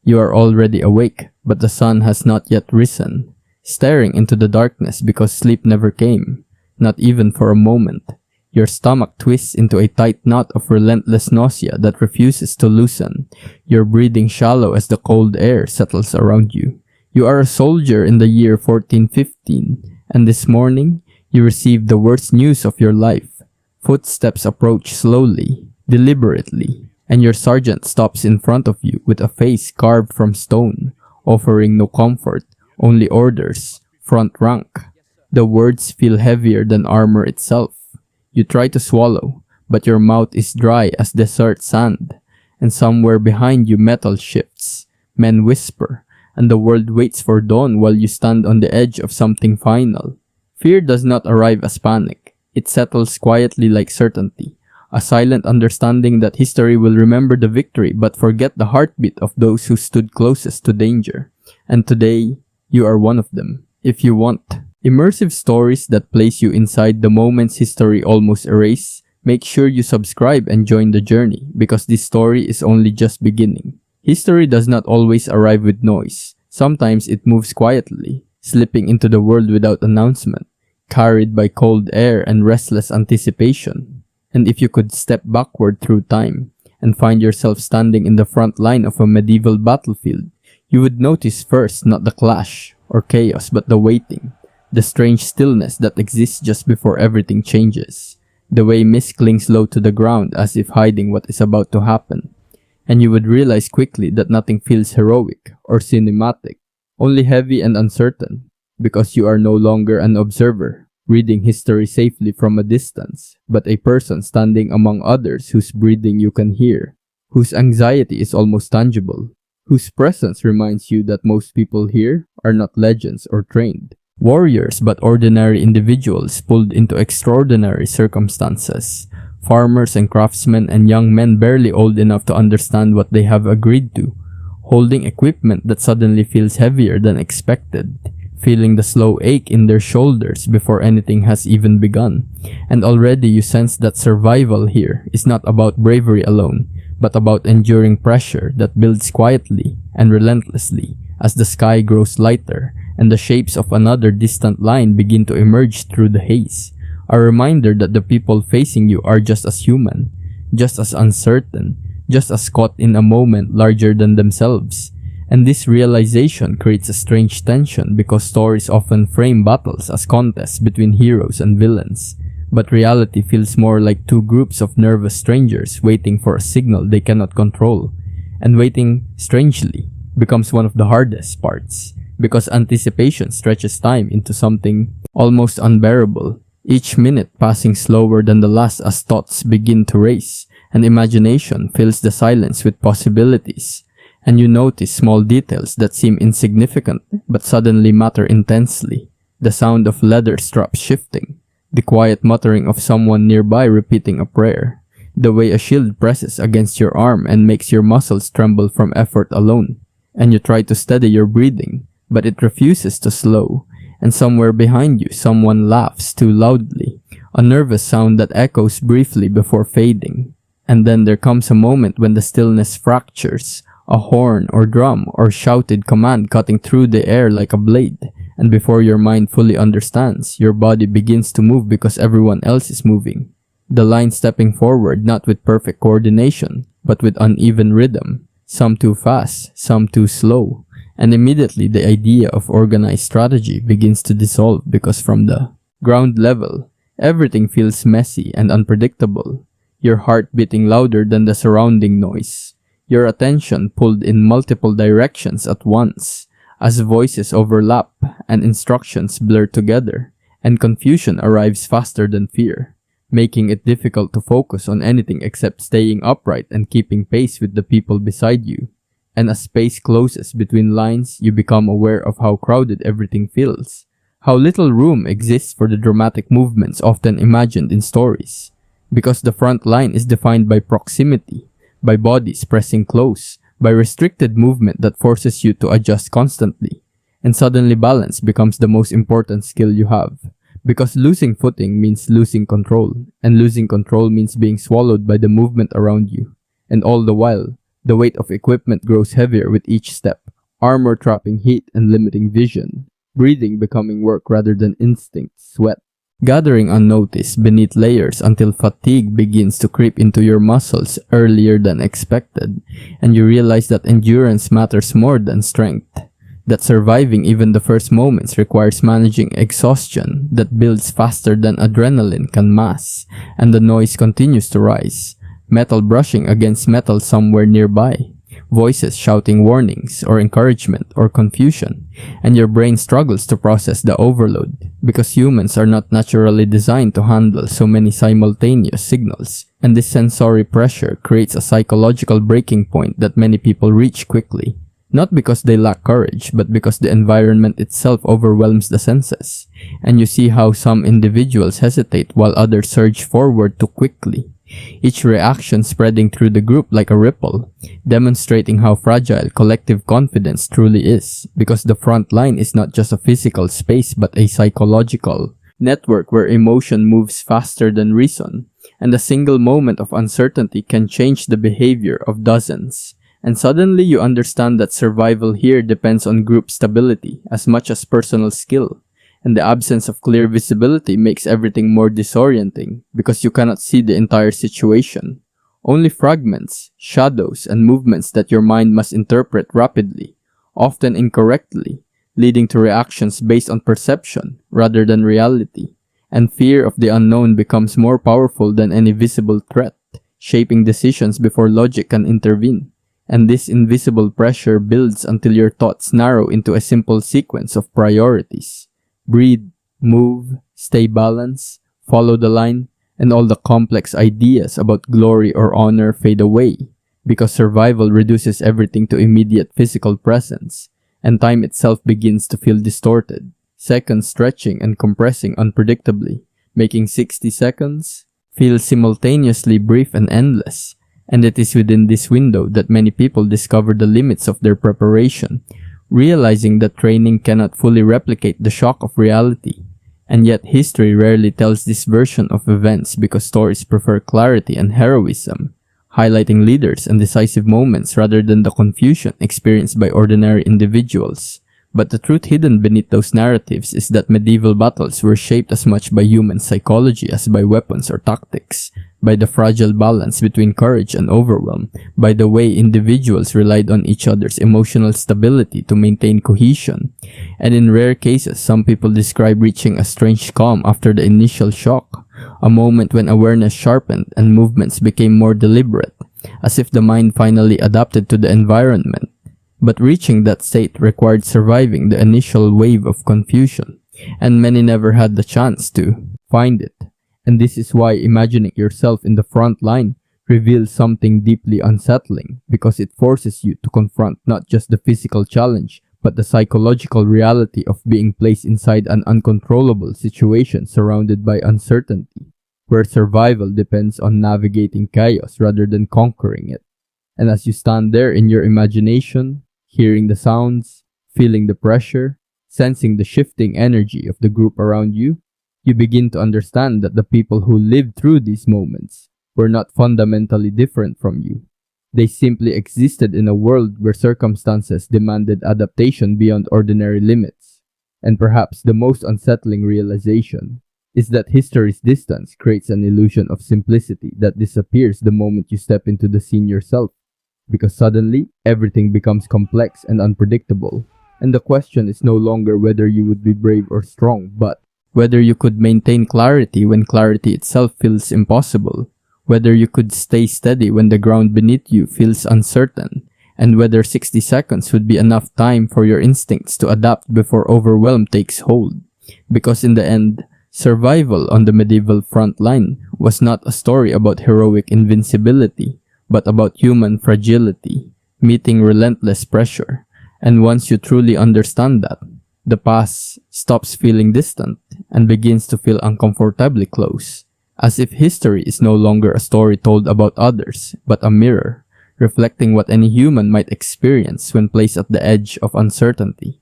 You are already awake, but the sun has not yet risen, staring into the darkness because sleep never came, not even for a moment. Your stomach twists into a tight knot of relentless nausea that refuses to loosen, your breathing shallow as the cold air settles around you. You are a soldier in the year 1415, and this morning, you receive the worst news of your life. Footsteps approach slowly, deliberately, and your sergeant stops in front of you with a face carved from stone, offering no comfort, only orders, front rank. The words feel heavier than armor itself. You try to swallow, but your mouth is dry as desert sand, and somewhere behind you metal shifts. Men whisper, and the world waits for dawn while you stand on the edge of something final. Fear does not arrive as panic. It settles quietly like certainty, a silent understanding that history will remember the victory but forget the heartbeat of those who stood closest to danger. And today, you are one of them, if you want. Immersive stories that place you inside the moments history almost erased. Make sure you subscribe and join the journey, because this story is only just beginning. History does not always arrive with noise. Sometimes it moves quietly, slipping into the world without announcement, carried by cold air and restless anticipation. And if you could step backward through time and find yourself standing in the front line of a medieval battlefield, you would notice first not the clash or chaos but the waiting, the strange stillness that exists just before everything changes, the way mist clings low to the ground as if hiding what is about to happen. And you would realize quickly that nothing feels heroic or cinematic, only heavy and uncertain, because you are no longer an observer, reading history safely from a distance, but a person standing among others whose breathing you can hear, whose anxiety is almost tangible, whose presence reminds you that most people here are not legends or trained warriors but ordinary individuals pulled into extraordinary circumstances. Farmers and craftsmen and young men barely old enough to understand what they have agreed to, holding equipment that suddenly feels heavier than expected, feeling the slow ache in their shoulders before anything has even begun. And already you sense that survival here is not about bravery alone, but about enduring pressure that builds quietly and relentlessly as the sky grows lighter and the shapes of another distant line begin to emerge through the haze. A reminder that the people facing you are just as human, just as uncertain, just as caught in a moment larger than themselves. And this realization creates a strange tension because stories often frame battles as contests between heroes and villains. But reality feels more like two groups of nervous strangers waiting for a signal they cannot control. And waiting, strangely, becomes one of the hardest parts, because anticipation stretches time into something almost unbearable, each minute passing slower than the last as thoughts begin to race, and imagination fills the silence with possibilities. And you notice small details that seem insignificant but suddenly matter intensely. The sound of leather straps shifting, the quiet muttering of someone nearby repeating a prayer, the way a shield presses against your arm and makes your muscles tremble from effort alone. And you try to steady your breathing, but it refuses to slow. And somewhere behind you, someone laughs too loudly, a nervous sound that echoes briefly before fading. And then there comes a moment when the stillness fractures, a horn or drum or shouted command cutting through the air like a blade. And before your mind fully understands, your body begins to move because everyone else is moving. The line stepping forward not with perfect coordination, but with uneven rhythm, some too fast, some too slow. And immediately the idea of organized strategy begins to dissolve because from the ground level, everything feels messy and unpredictable, your heart beating louder than the surrounding noise, your attention pulled in multiple directions at once, as voices overlap and instructions blur together, and confusion arrives faster than fear, making it difficult to focus on anything except staying upright and keeping pace with the people beside you. And as space closes between lines, you become aware of how crowded everything feels, how little room exists for the dramatic movements often imagined in stories, because the front line is defined by proximity, by bodies pressing close, by restricted movement that forces you to adjust constantly, and suddenly balance becomes the most important skill you have, because losing footing means losing control, and losing control means being swallowed by the movement around you, and all the while, The weight of equipment grows heavier with each step, armor trapping heat and limiting vision, breathing becoming work rather than instinct, sweat gathering unnoticed beneath layers until fatigue begins to creep into your muscles earlier than expected, and you realize that endurance matters more than strength, that surviving even the first moments requires managing exhaustion that builds faster than adrenaline can mask, and the noise continues to rise, metal brushing against metal somewhere nearby, voices shouting warnings or encouragement or confusion, and your brain struggles to process the overload because humans are not naturally designed to handle so many simultaneous signals, and this sensory pressure creates a psychological breaking point that many people reach quickly, not because they lack courage, but because the environment itself overwhelms the senses, and you see how some individuals hesitate while others surge forward too quickly, each reaction spreading through the group like a ripple, demonstrating how fragile collective confidence truly is, because the front line is not just a physical space but a psychological network where emotion moves faster than reason, and a single moment of uncertainty can change the behavior of dozens. And suddenly you understand that survival here depends on group stability as much as personal skill. And the absence of clear visibility makes everything more disorienting because you cannot see the entire situation. Only fragments, shadows, and movements that your mind must interpret rapidly, often incorrectly, leading to reactions based on perception rather than reality. And fear of the unknown becomes more powerful than any visible threat, shaping decisions before logic can intervene. And this invisible pressure builds until your thoughts narrow into a simple sequence of priorities. Breathe, move, stay balanced, follow the line, and all the complex ideas about glory or honor fade away, because survival reduces everything to immediate physical presence, and time itself begins to feel distorted, seconds stretching and compressing unpredictably, making 60 seconds feel simultaneously brief and endless. And it is within this window that many people discover the limits of their preparation, realizing that training cannot fully replicate the shock of reality. And yet history rarely tells this version of events because stories prefer clarity and heroism, highlighting leaders and decisive moments rather than the confusion experienced by ordinary individuals. But the truth hidden beneath those narratives is that medieval battles were shaped as much by human psychology as by weapons or tactics, by the fragile balance between courage and overwhelm, by the way individuals relied on each other's emotional stability to maintain cohesion. And in rare cases, some people describe reaching a strange calm after the initial shock, a moment when awareness sharpened and movements became more deliberate, as if the mind finally adapted to the environment. But reaching that state required surviving the initial wave of confusion, and many never had the chance to find it. And this is why imagining yourself in the front line reveals something deeply unsettling, because it forces you to confront not just the physical challenge, but the psychological reality of being placed inside an uncontrollable situation surrounded by uncertainty, where survival depends on navigating chaos rather than conquering it. And as you stand there in your imagination, hearing the sounds, feeling the pressure, sensing the shifting energy of the group around you, you begin to understand that the people who lived through these moments were not fundamentally different from you. They simply existed in a world where circumstances demanded adaptation beyond ordinary limits. And perhaps the most unsettling realization is that history's distance creates an illusion of simplicity that disappears the moment you step into the scene yourself, because suddenly everything becomes complex and unpredictable, and the question is no longer whether you would be brave or strong, but whether you could maintain clarity when clarity itself feels impossible, whether you could stay steady when the ground beneath you feels uncertain, and whether 60 seconds would be enough time for your instincts to adapt before overwhelm takes hold. Because in the end, survival on the medieval front line was not a story about heroic invincibility, but about human fragility, meeting relentless pressure. And once you truly understand that, the past stops feeling distant and begins to feel uncomfortably close, as if history is no longer a story told about others, but a mirror, reflecting what any human might experience when placed at the edge of uncertainty.